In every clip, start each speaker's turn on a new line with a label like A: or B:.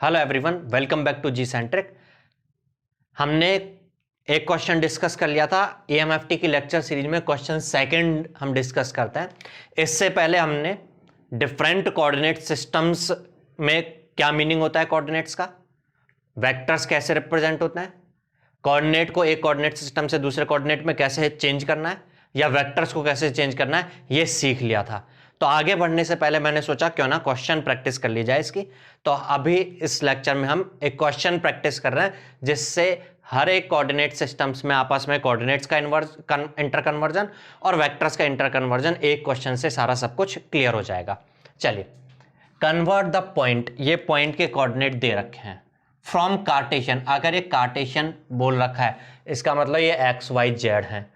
A: Hello everyone, welcome back to G Centric. हमने एक question discuss कर लिया था एएमएफटी की लेक्चर सीरीज में। क्वेश्चन सेकंड हम डिस्कस करते हैं। इससे पहले हमने डिफरेंट कोऑर्डिनेट सिस्टम्स में क्या मीनिंग होता है कोऑर्डिनेट्स का, वेक्टर्स कैसे रिप्रेजेंट होते हैं, कोऑर्डिनेट को एक कोऑर्डिनेट सिस्टम से दूसरे कोऑर्डिनेट में कैसे चेंज करना है या वेक्टर्स को कैसे चेंज करना है, ये सीख लिया था। तो आगे बढ़ने से पहले मैंने सोचा क्यों ना क्वेश्चन प्रैक्टिस कर ली जाए इसकी। तो अभी इस लेक्चर में हम एक क्वेश्चन प्रैक्टिस कर रहे हैं जिससे हर एक कोऑर्डिनेट सिस्टम्स में आपस में कोऑर्डिनेट्स का इंटर कन्वर्जन और वेक्टर्स का इंटर कन्वर्जन एक क्वेश्चन से सारा सब कुछ क्लियर हो जाएगा। चलिए, कन्वर्ट द पॉइंट, ये पॉइंट के कोऑर्डिनेट दे रखे हैं फ्रॉम कार्टेशियन। अगर ये कार्टेशियन बोल रखा है इसका मतलब ये एक्स वाई जेड है,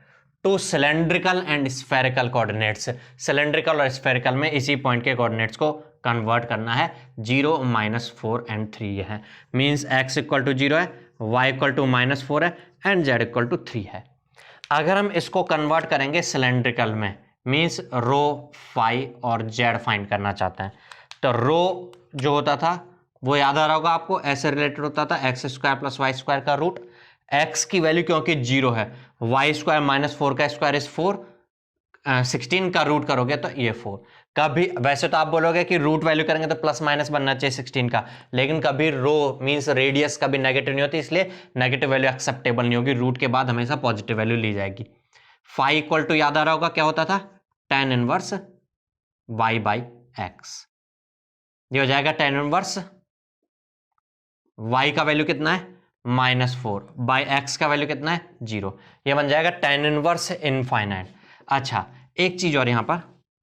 A: to cylindrical and spherical coordinates. Cylindrical और स्फेरिकल में इसी पॉइंट के कोऑर्डिनेट्स को कन्वर्ट करना है। 0, -4 एंड 3 ये है। मींस x इक्वल टू 0 है, y इक्वल टू -4 है एंड z इक्वल टू 3 है। अगर हम इसको कन्वर्ट करेंगे सिलेंड्रिकल में, मींस रो, फाई और z फाइंड करना चाहते हैं, तो रो जो होता था वो याद आ रहा होगा आपको, ऐसे रिलेटेड होता था x² + y² का रूट। x की वैल्यू क्योंकि 0 है, y² -4 का स्क्वायर इज 4, 16 का रूट करोगे तो ये 4। कभी वैसे तो आप बोलोगे कि रूट वैल्यू करेंगे तो प्लस माइनस बनना चाहिए 16 का, लेकिन कभी रो मींस रेडियस कभी नेगेटिव नहीं होती, इसलिए नेगेटिव वैल्यू एक्सेप्टेबल नहीं होगी। रूट के बाद हमेशा पॉजिटिव वैल्यू ली जाएगी। फाई इक्वल टू याद आ रहा होगा क्या होता था, tan इनवर्स y/x। ये हो जाएगा tan इनवर्स y का वैल्यू कितना है -4 बाई x का वैल्यू कितना है 0। ये बन जाएगा tan इनवर्स इनफाइनाइट। अच्छा, एक चीज और, यहां पर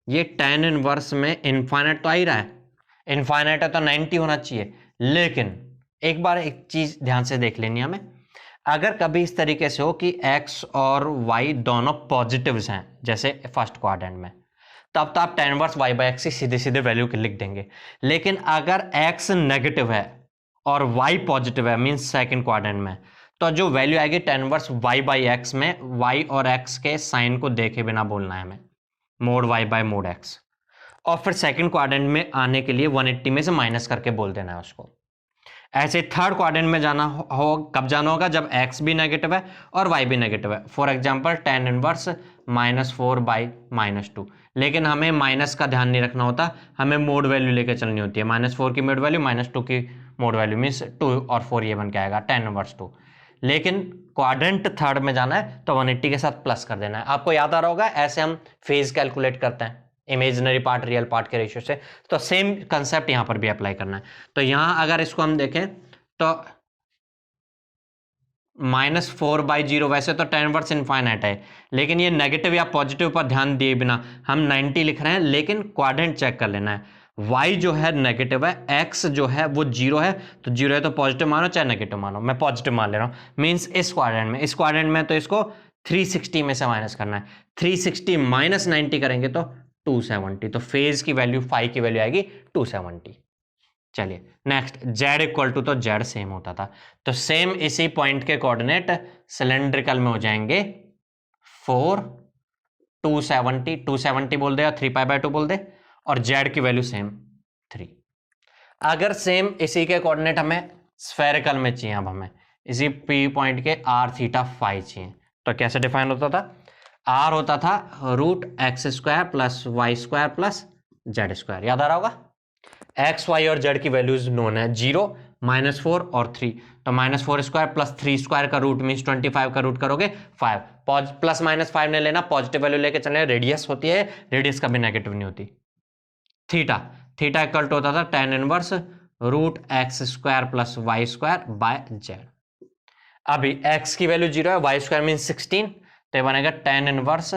A: ये tan इनवर्स में इनफाइनाइट तो आ ही रहा है, इनफाइनाइट है तो 90 होना चाहिए। लेकिन एक बार एक चीज ध्यान से देख लेनी हमें, अगर कभी इस तरीके से हो कि x और y दोनों पॉजिटिव्स हैं जैसे फर्स्ट क्वाड्रेंट में, तब तो आप tan इनवर्स y/x की सीधे सीधे वैल्यू लिख देंगे। लेकिन अगर x नेगेटिव है और y पॉजिटिव है मींस सेकंड क्वाड्रेंट में, तो जो वैल्यू आएगी tan इनवर्स y/x में y और x के साइन को देखे बिना बोलना है हमें, मोड y/x। और फिर सेकंड क्वाड्रेंट में आने के लिए 180 में से माइनस करके बोल देना है उसको। ऐसे थर्ड क्वाड्रेंट में जाना हो कब जाना होगा, जब x भी नेगेटिव है और y भी नेगेटिव है। For example tan inverse -4/-2। लेकिन हमें माइनस का ध्यान नहीं रखना होता, हमें मोड वैल्यू लेकर चलनी होती है। -4 की मोड वैल्यू, -2 की मोड वैल्यू, मीन्स 2 और 4 ये बन के आएगा tan इनवर्स 2। लेकिन क्वाड्रेंट थर्ड में जाना है तो 180 के साथ प्लस कर देना है। आपको याद आ रहा होगा ऐसे हम फेज कैलकुलेट करते हैं, इमेजिनरी पार्ट रियल पार्ट के रेशियो से। तो सेम कंसेप्ट यहां पर भी अप्लाई करना है। तो यहां अगर इसको हम देखें तो -4/0, वैसे तो tan इनवर्स इनफाइनाइट है, लेकिन ये नेगेटिव या पॉजिटिव पर ध्यान दिए बिना हम 90 लिख रहे हैं। लेकिन क्वाड्रेंट चेक कर लेना है, y जो है नेगेटिव है, x जो है वो 0 है, तो 0 है तो पॉजिटिव मानो चाहे नेगेटिव मानो, मैं पॉजिटिव मान ले रहा हूं। मींस इस क्वाड्रेंट में तो इसको 360 में से माइनस करना है। 360 - 90 करेंगे तो 270, तो फेज की वैल्यू, फाई की वैल्यू आएगी 270। चलिए नेक्स्ट, z इक्वल टू, तो z सेम होता था, तो सेम इसी पॉइंट के कोऑर्डिनेट सिलेंड्रिकल में हो जाएंगे 4, 270 बोल दे या 3π/2 बोल दे, और z की वैल्यू सेम 3। अगर सेम इसी के कोऑर्डिनेट हमें स्फेरिकल में चाहिए, अब हमें इसी p पॉइंट के r, θ, फाई चाहिए, तो कैसे डिफाइन होता था, r होता था √x² + y² + z²। याद आ रहा होगा, x, y और z की वैल्यूज नोन है, 0, -4 और 3। तो -4² + 3² का रूट मींस 25 का रूट करोगे 5। +-5 नहीं लेना, पॉजिटिव वैल्यू लेके चलना। रेडियस होती है, रेडियस कभी नेगेटिव नहीं होती। थीटा इक्वल टू होता था tan इनवर्स √x² + y²/z। अभी x की वैल्यू 0 है, y² मींस 16, तो ये बनेगा tan इनवर्स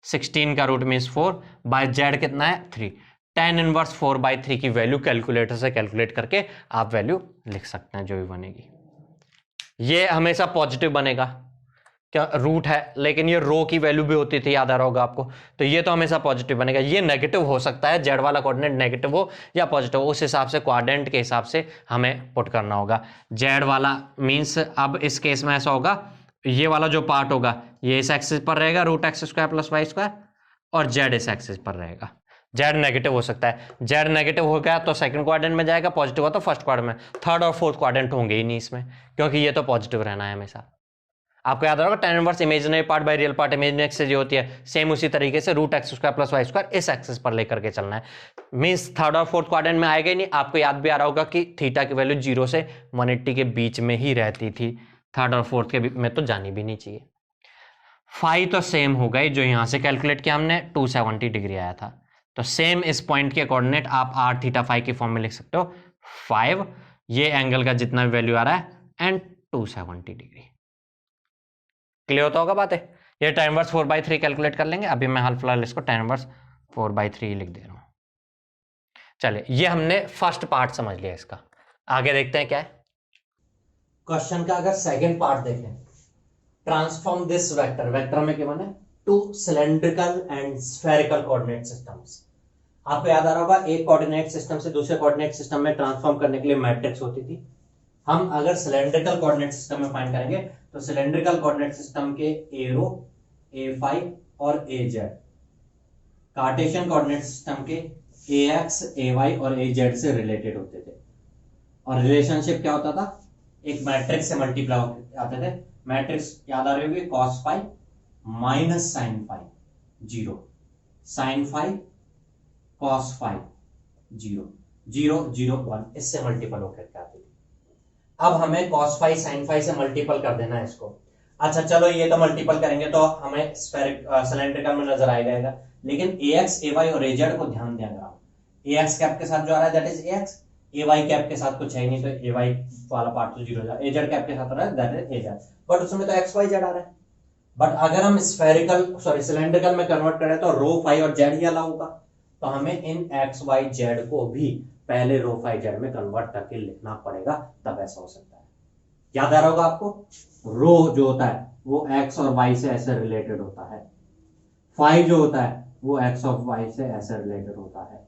A: 16 का रूट मींस 4 बाय z कितना है 3। tan इनवर्स 4/3 की वैल्यू कैलकुलेटर से कैलकुलेट करके आप वैल्यू लिख सकते हैं जो भी बनेगी। ये हमेशा पॉजिटिव बनेगा, क्या रूट है, लेकिन ये रो की वैल्यू भी होती थी, याद आ रहा होगा आपको, तो ये तो हमेशा पॉजिटिव बनेगा। ये नेगेटिव हो सकता है, जेड वाला कोऑर्डिनेट नेगेटिव हो या पॉजिटिव हो, उस हिसाब से क्वाड्रेंट के हिसाब से हमें पुट करना होगा। जेड वाला मींस अब इस केस में ऐसा होगा, ये वाला जो पार्ट होगा ये इस एक्सिस पर रहेगा √x² + y², और जेड इस एक्सिस पर रहेगा। जेड नेगेटिव हो सकता है, जेड नेगेटिव हो गया तो सेकंड क्वाड्रेंट में जाएगा, पॉजिटिव हो तो फर्स्ट क्वाड्रेंट में, थर्ड और फोर्थ क्वाड्रेंट होंगे ही नहीं इसमें, क्योंकि ये तो पॉजिटिव रहना है हमेशा। आपको याद होगा tan inverse imaginary part by real part, imaginary X से जो होती है सेम उसी तरीके से root x square plus Y square इस एक्सिस पर लेकर के चलना है। मींस थर्ड और फोर्थ क्वाड्रेंट में आएगा ही नहीं। आपको याद भी आ रहा होगा कि थीटा की वैल्यू 0 से 180 के बीच में ही रहती थी, थर्ड और फोर्थ के में तो जानी भी नहीं चाहिए। फाई तो सेम हो गई, जो यहां से कैलकुलेट किया हमने 270 डिग्री आया था, तो सेम इस पॉइंट के कोऑर्डिनेट आप आर थीटा फाई की फॉर्म में लिख सकते हो 5, ये एंगल का जितना भी वैल्यू आ रहा है एंड 270 डिग्री। क्लियर होता होगा बातें। ये tan इनवर्स 4/3 कैलकुलेट कर लेंगे। अभी मैं हाल फिलहाल इसको tan इनवर्स 4/3 लिख दे रहा हूं। चलिए, ये हमने फर्स्ट पार्ट समझ लिया इसका। आगे देखते हैं क्या है क्वेश्चन का। अगर सेकंड पार्ट देखें, ट्रांसफॉर्म दिस वेक्टर, वेक्टर में क्या बने to cylindrical and spherical coordinate systems. आपको याद आ रहा होगा एक कोऑर्डिनेट सिस्टम से दूसरे कोऑर्डिनेट सिस्टम में ट्रांसफॉर्म करने के लिए मैट्रिक्स होती थी। हम अगर सिलेंड्रिकल कोऑर्डिनेट सिस्टम में फाइंड करेंगे तो सिलेंड्रिकल कोऑर्डिनेट सिस्टम के एरो a5 और az, कार्टेशियन कोऑर्डिनेट सिस्टम के ax ay और az से रिलेटेड होते थे। और रिलेशनशिप क्या होता था, एक मैट्रिक्स से मल्टीप्लाई आते थे। मैट्रिक्स याद आ रही होगी, cos phi minus sine phi 0, sine phi cos phi 0, 0 0 1, इससे मल्टीपल होकर आती थी। अब हमें cos फाई sin फाई से मल्टीपल कर देना है इसको। अच्छा चलो, ये तो मल्टीपल करेंगे तो हमें सिलेंड्रिकल में नजर आएगा, लेकिन ax ay और az को ध्यान देना। ax कैप के साथ जो आ रहा है that is ax, ay cap के साथ कुछ है नहीं तो ay वाला पार्ट तो 0 हो जाएगा, az कैप के साथ आ रहा है दैट इज az, बट उसमें तो x y z आ रहा है। बट अगर हम सिलेंड्रिकल में कन्वर्ट करें तो रो फाई और जेड ही अलाउ होगा, तो हमें इन एक्स वाई जेड को भी पहले रो फाई जेड में कन्वर्ट करके लिखना पड़ेगा, तब ऐसा हो सकता है। याद आ रहा होगा आपको, रो जो होता है वो एक्स और वाई से ऐसे रिलेटेड होता है, फाई जो होता है वो एक्स और वाई से ऐसे रिलेटेड होता है,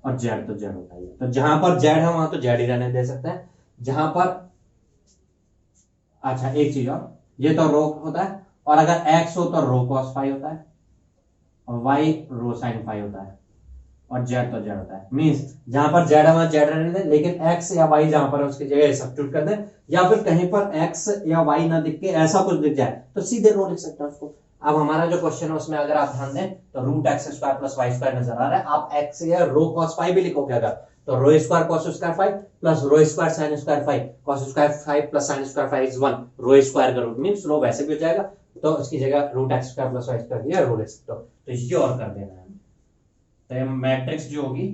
A: और जेड तो जेड होता ही है। तो जहां पर जेड है वहां तो जेड ही रहने दे सकते हैं, जहां पर अच्छा एक चीज और, ये तो रो होता है, और अगर x हो तो रो cos फाई होता है, और y रो sin फाई होता है, और z तो z होता है। मींस जहां पर z है वहां z रहने दें, लेकिन x या y जहां पर है उसकी जगह सब्स्टिट्यूट कर दें, या फिर कहीं पर x या y ना दिख के ऐसा कुछ दिख जाए तो सीधे रो लिख सकते हैं उसको। अब हमारा जो क्वेश्चन है उसमें अगर आप ध्यान दें तो root x square plus Y square नजर आ रहा है। आप x या रो cos फाई भी लिखोगे अगर, तो rho square cos square phi plus rho square sin square phi, cos square phi plus sin square phi is 1, rho square का रूट मींस रो वैसे भी हो जाएगा, तो उसकी जगह root x square plus Y square दिया, रो लिख सकते हो। तो ये और कर देना है। तो ये मैट्रिक्स जो होगी,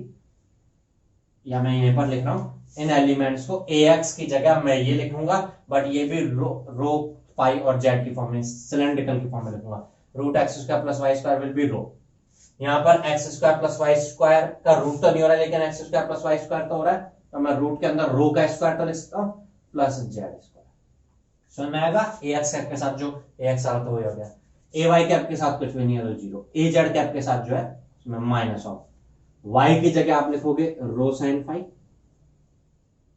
A: या मैं यहीं पर लिख रहा हूं इन एलिमेंट्स को, ax की जगह मैं ये लिखूंगा, बट ये भी रो फाई और जेड की फॉर्म में, सिलेंड्रिकल की फॉर्म में लिखूंगा। Root x square plus Y square will be rho. यहाँ पर x square plus Y square का रूट तो नहीं हो रहा है, लेकिन x square plus Y square तो हो रहा है, तो मैं रूट के अंदर रो का स्क्वायर तो लिख सकता हूँ प्लस जेड स्क्वायर। समझ में आएगा, ax कैप के साथ जो ax आ रहा था वही हो गया, ay कैप के साथ कुछ भी नहीं है तो 0, az कैप के साथ जो है उसमें माइनस ऑफ, y की जगह आप लिखोगे रो साइन फाई,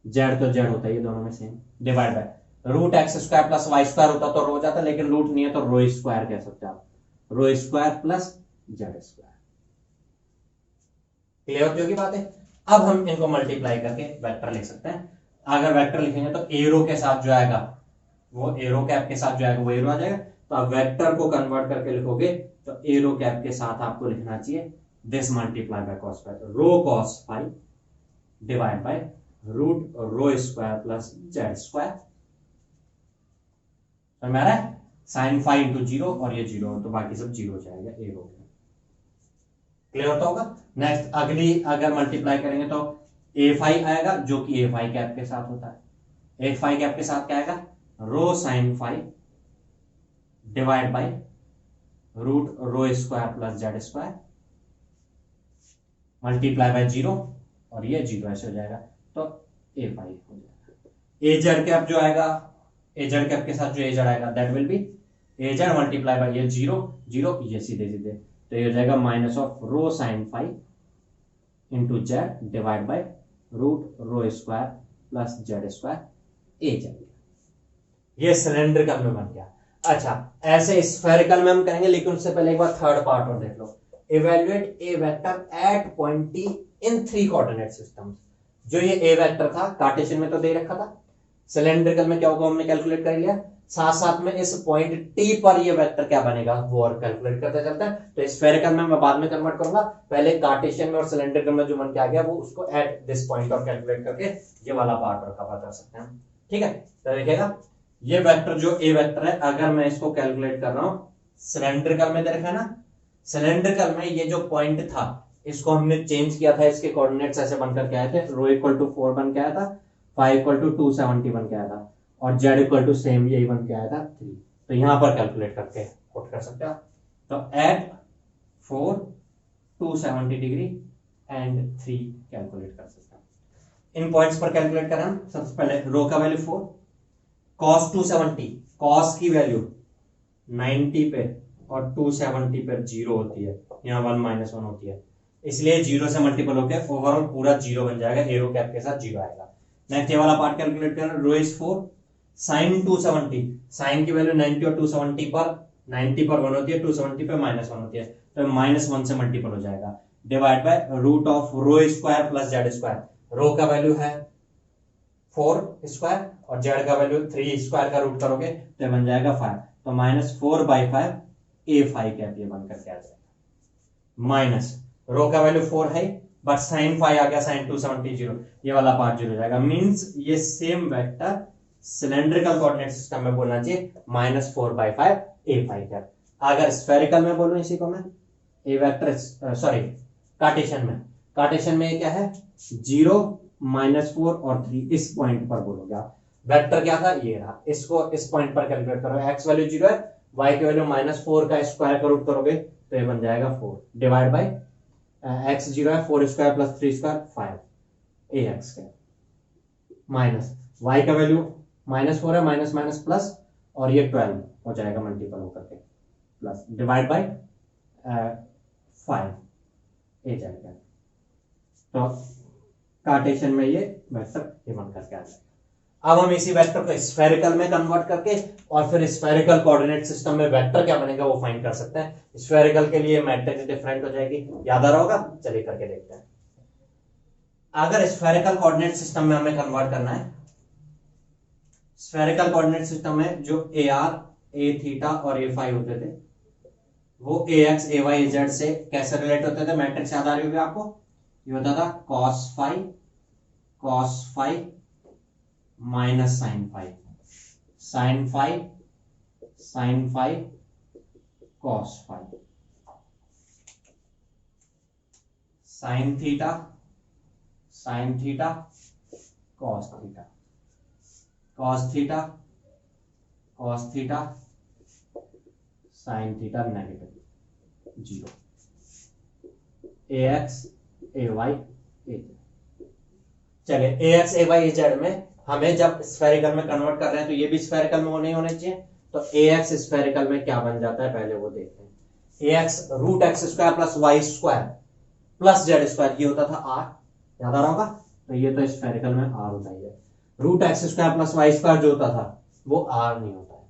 A: z तो z होता है ये दोनों में same, divide by root x square plus Y square होता तो रो जाता, लेकिन रूट नहीं है तो रो स्क्वायर कह सकते हैं आप, rho square plus Z square. Clear होती होगी बातें। अब हम इनको मल्टीप्लाई करके वेक्टर लिख सकते हैं। अगर वेक्टर लिखेंगे तो एरो के साथ जो आएगा वो एरो कैप के साथ जो आएगा वो एरो आ जाएगा, तो आप वेक्टर को कन्वर्ट करके लिखोगे तो एरो कैप के साथ आपको लिखना चाहिए this multiply by cos phi, rho cos phi divide by root rho square plus Z square. समझ में आ रहा है, साइन फाई इंटू 0 और ये 0 तो बाकी सब 0 हो जाएगा एरो में। क्लियर होता होगा। नेक्स्ट अगली अगर मल्टीप्लाई करेंगे तो ए फाई आएगा जो कि ए फाई कैप के साथ होता है, ए फाई कैप के साथ क्या आएगा rho sine phi divide by root rho square plus Z square multiply by 0 और ये 0 ऐसे हो जाएगा, तो ए फाई हो जाएगा। ए जेड कैप जो आएगा, ए जेड कैप के साथ जो ए जेड आएगा that will be A Z multiply by ये 0 0, ये सीधे सीधे तो ये हो जाएगा minus of rho sine phi into z divide by root rho square plus Z square a z. ये सिलेंड्रिकल में बन गया। अच्छा ऐसे स्फेरिकल में हम करेंगे, लेकिन उससे पहले एक बार थर्ड पार्ट और देख लो। Evaluate a vector at point T in 3 coordinate systems. जो ये ए वेक्टर था कार्टेशियन में तो दे रखा था, सिलेंड्रिकल में क्या होगा हमने कैलकुलेट कर लिया, साथ साथ में इस पॉइंट टी पर ये वेक्टर क्या बनेगा वो और कैलकुलेट करते चलते हैं। तो स्फेरिकल में मैं बाद में कन्वर्ट करूंगा, पहले कार्टेशियन में और सिलेंड्रिकल में जो मन के आ गया वो उसको एट दिस पॉइंट और कैलकुलेट करके ये वाला पार्ट और कवर कर सकते हैं। ठीक है, तो देखिएगा ये वेक्टर जो ए वेक्टर है, अगर मैं इसको कैलकुलेट कर रहा हूं सिलेंड्रिकल में दे रखा है ना, सिलेंड्रिकल में ये जो पॉइंट था इसको हमने चेंज किया था, इसके कोऑर्डिनेट्स ऐसे बनकर के आए थे, रो इक्वल टू 4 बन के आया था, फाइव इक्वल टू 270 बन के आया था, और जेड इक्वल टू सेम यही बन के आया था 3। तो यहां पर कैलकुलेट करके पुट कर सकते हैं। तो एट 4 270 डिग्री एंड 3 कैलकुलेट कर सकते हैं। इन पॉइंट्स पर कैलकुलेट करें हम, सबसे पहले रो का वैल्यू 4, कॉस 270, कॉस की वैल्यू 90 पे और 270 पे 0 होती है, यहाँ 1 - 1 होती है, इसलिए 0 से मल्टीपल होकर ओवरऑल पूरा 0 बन जाएगा, एरो कैप के साथ 0 आएगा। नेक्स्ट ये वाला पार्ट कैलकुलेट करें, रो इज 4, साइन 270, साइन की वैल्यू 90 और 270 पर 90 पर 1 होती है, 270 पे -1 होती है, तो -1 से मल्टीपल हो जाएगा, divide by root of rho square plus Z square. Rho का वैल्यू है 4 स्क्वायर और जेड का वैल्यू 3 स्क्वायर का रूट करोगे तो बन जाएगा 5, तो -4/5 a5 कैप ये बनकर के आ जाएगा। माइनस रो का वैल्यू 4 है बट साइन 5 आ गया, साइन 270 0, ये वाला पार्ट 0 हो जाएगा, मींस ये same vector cylindrical coordinate system में बोलना चाहिए -4/5 a5 कैप। अगर स्फेरिकल में बोलूं इसी को मैं ए वेक्टर, सॉरी कार्टेशियन में ये क्या है 0 -4 और 3, इस पॉइंट पर बोलोगे आप, वेक्टर क्या था ये रहा, इसको इस पॉइंट पर कैलकुलेट करो, x वैल्यू 0 है, y की वैल्यू -4 का स्क्वायर का रूट करोगे तो ये बन जाएगा 4, डिवाइड बाय x 0 है, 4 स्क्वायर प्लस 3 स्क्वायर 5 ax का, माइनस y का वैल्यू -4 है, माइनस माइनस प्लस, और ये 12 हो जाएगा मल्टीपल होकर के, प्लस डिवाइड बाय 5 ए जाएगा। तो कार्टेशियन में ये वेक्टर ये बन करके आ जाएगा। अब हम इसी वेक्टर को स्फेरिकल में कन्वर्ट करके और फिर स्फेरिकल कोऑर्डिनेट सिस्टम में वेक्टर क्या बनेगा वो फाइंड कर सकते हैं। स्फेरिकल के लिए मैट्रिक्स डिफरेंट हो जाएगी, याद आ रहा होगा, चलिए करके देखते हैं। अगर स्फेरिकल कोऑर्डिनेट सिस्टम में हमें कन्वर्ट करना है, स्फेरिकल कोऑर्डिनेट सिस्टम में जो AR, A थीटा और A होते थे वो AX, AY, AZ से कैसे रिलेट होते थे, मैट्रिक्स याद आ रही होगी आपको, ये होता था cos phi minus sine phi, sine phi cos phi, sine theta cos theta, cos theta sine theta negative 0, AX, AY, AZ। चलिए AX, AY, AZ में हमें जब स्फेरिकल में कन्वर्ट कर रहे हैं तो ये भी स्फेरिकल में नहीं होने चाहिए, तो AX स्फेरिकल में क्या बन जाता है पहले वो देखते हैं। AX root x square plus Y square plus Z square, ये होता था R, याद आ रहा होगा, तो ये तो स्फेरिकल में R होता ही है। Root x square plus Y square जो होता था वो R नहीं होता है,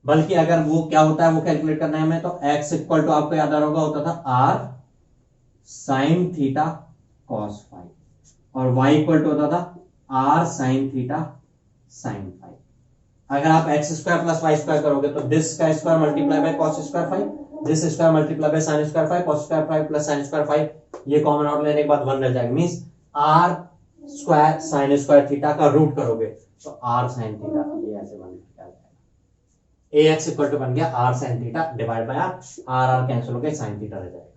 A: बल्कि अगर वो क्या होता है वो कैलकुलेट करना है हमें, तो x इक्वल टू आपको याद आ रहा होगा होता था R sine theta cos phi, और y इक्वल टू होता था R sine theta sine phi. अगर आप x square plus Y square करोगे तो दिस का square multiply by cos square phi, this square multiply by sine square phi, cos square phi plus sine square phi, ये common out लेने के बाद 1 रह जाएगा, means R square sine square theta का रूट करोगे तो R साइन थीटा, ये ऐसे बन जाएगा। AX इक्वल टू बन गया R sine theta divide by R cancel हो गया, साइन थीटा रह जाएगा।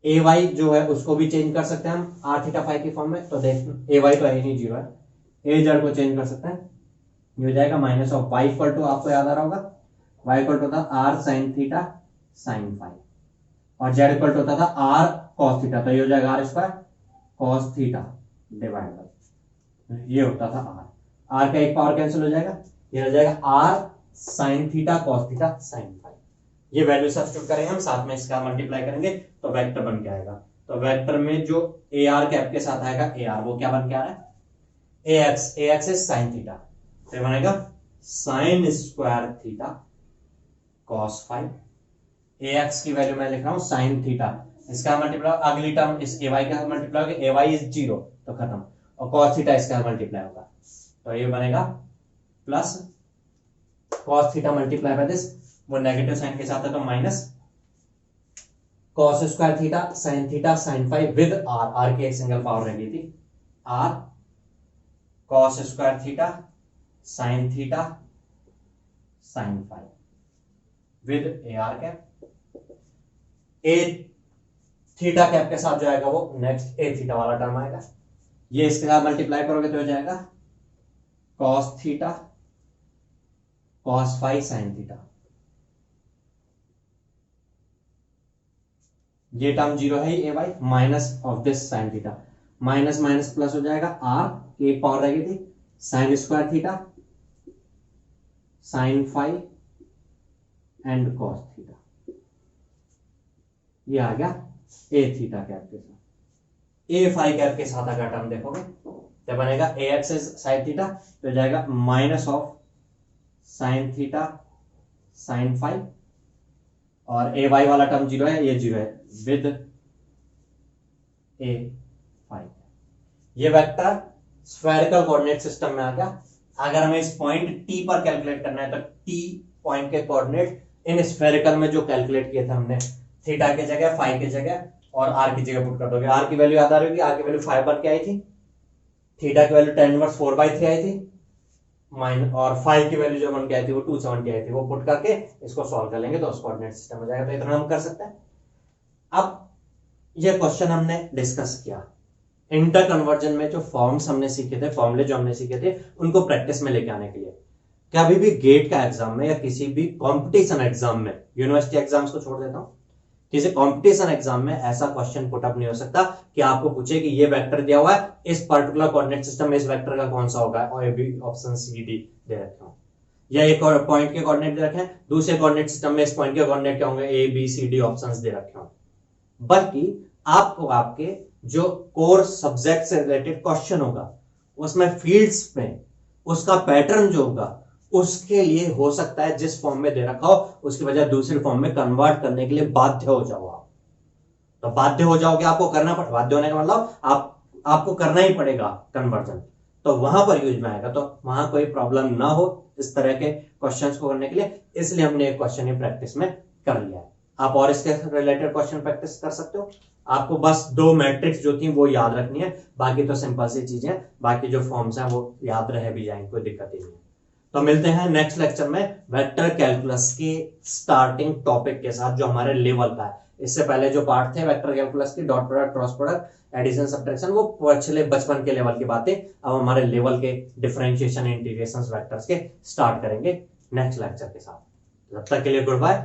A: AY जो है उसको भी चेंज कर सकते हैं हम R थीटा फाई की फॉर्म में, तो देख AY तो है नहीं 0 है, AZ को चेंज कर सकते हैं, ये हो जाएगा minus of y equal to आपको याद आ रहा होगा y इक्वल टू होता R sine theta sine phi, और z इक्वल टू होता था R cos थीटा, तो ये हो जाएगा R square cos theta divide by, ये होता था R का एक पावर कैंसिल हो जाएगा, ये हो जाएगा R sine theta cos theta sine phi. ये वैल्यू सब्स्टिट्यूट करेंगे हम, साथ में इसका मल्टीप्लाई करेंगे तो वेक्टर बन के आएगा। तो वेक्टर में जो AR कैप के साथ आएगा AR, वो क्या बन के आ रहा है AX इज साइन थीटा, तो बनेगा sine square theta cos phi ax की वैल्यू मैं लिख रहा हूं साइन थीटा, इसका मल्टीप्लाई अगली टर्म इस ay का मल्टीप्लाई होगा, ay इज 0 तो खत्म, और cos थीटा इसका मल्टीप्लाई होगा, तो ये बनेगा plus cos theta multiply by this, वो नेगेटिव साइन के साथ है तो minus cos square theta sine five with r की एक सिंगल पावर रह गई थी, r cos square theta sine five with AR cap, A theta cap के साथ जो आएगा वो नेक्स्ट ए थीटा वाला टर्म आएगा, ये इसके साथ मल्टीप्लाई करोगे तो हो जाएगा cos theta cos phi sine theta, ये टर्म 0 है A Y minus of this sine theta, minus minus plus हो जाएगा, आर की एक पावर रहेगी थी sine square theta sine phi and cos theta, ये आ गया ए थीटा कैप के साथ, ए फाइव कैप के साथ अगर टर्म देखोगे तो बनेगा ए एक्स साइन थीटा, तो जाएगा minus of sine theta sine five, और ए वाई वाला टर्म 0 है, ये 0 है विद ए फाइव, ये वेक्टर स्फेरिकल कोऑर्डिनेट सिस्टम में आ गया। अगर हमें इस पॉइंट टी पर कैलकुलेट करना है तो टी पॉइंट के कोऑर्डिनेट इन स्फेरिकल में जो कैलकुलेट किए थे हमने, थीटा की जगह फाइव की जगह और आर की जगह पुट कर दोगे, आर की वैल्यू याद आ रही होगी, आर की वैल्यू 5 बन के आई थी, थीटा की वैल्यू tan इनवर्स 4/3 आई थी, माइनस और फाइव की वैल्यू जो बन के आई थी वो 270 आई थी, वो पुट करके इसको सॉल्व कर लेंगे तो कोऑर्डिनेट सिस्टम हो जाएगा, तो इतना हम कर सकते हैं। अब ये क्वेश्चन हमने डिस्कस किया, इंटर कन्वर्जन में जो फॉर्म्स हमने सीखे थे, फॉर्मूले जो हमने सीखे थे, उनको प्रैक्टिस में लेके आने के लिए, कभी भी गेट का एग्जाम में या किसी भी कंपटीशन एग्जाम में, यूनिवर्सिटी एग्जाम्स को छोड़ देता हूं, किसी कंपटीशन एग्जाम में ऐसा क्वेश्चन पुट अप नहीं हो सकता कि आपको पूछे कि ये वेक्टर दिया हुआ है, इस पर्टिकुलर कोऑर्डिनेट सिस्टम में इस वेक्टर का कौन सा होगा, और ये भी ऑप्शन सी डी दे रखे हो, या एक और पॉइंट के कोऑर्डिनेट दे रखे हैं, दूसरे कोऑर्डिनेट सिस्टम में इस पॉइंट के कोऑर्डिनेट क्या होंगे, A B C D options दे रखे हो, बल्कि आपको आपके जो कोर सब्जेक्ट से रिलेटेड क्वेश्चन होगा उसमें फील्ड्स में उसका पैटर्न जो होगा उसके लिए हो सकता है जिस फॉर्म में दे रखा हो उसकी वजह दूसरे फॉर्म में कन्वर्ट करने के लिए बाध्य हो जाओ आप, तो बाध्य हो जाओगे, आपको करना पड़ेगा, बाध्य होने का मतलब आपको करना ही पड़ेगा कन्वर्जन, तो वहां पर यूज में आएगा, तो वहां कोई प्रॉब्लम ना हो इस तरह के क्वेश्चंस को करने के लिए, इसलिए हमने एक क्वेश्चन ही प्रैक्टिस में कर लिया है। आप और इसके रिलेटेड क्वेश्चन प्रैक्टिस कर सकते हो, आपको बस दो मैट्रिक्स जो थी वो याद रखनी है, बाकी तो सिंपल सी चीजें, बाकी जो फॉर्म्स हैं वो याद रह भी जाएंगे, कोई दिक्कत ही नहीं है। तो मिलते हैं नेक्स्ट लेक्चर में वेक्टर कैलकुलस के स्टार्टिंग टॉपिक के साथ जो हमारे लेवल का है। इससे पहले जो पार्ट थे वेक्टर कैलकुलस की, dot product, cross product, addition, subtraction, वो पिछले बचपन के लेवल की बातें, अब हमारे लेवल के डिफरेंशिएशन, इंटीग्रेशन वेक्टर्स के स्टार्ट करेंगे नेक्स्ट लेक्चर के साथ। तब तक के लिए गुड बाय।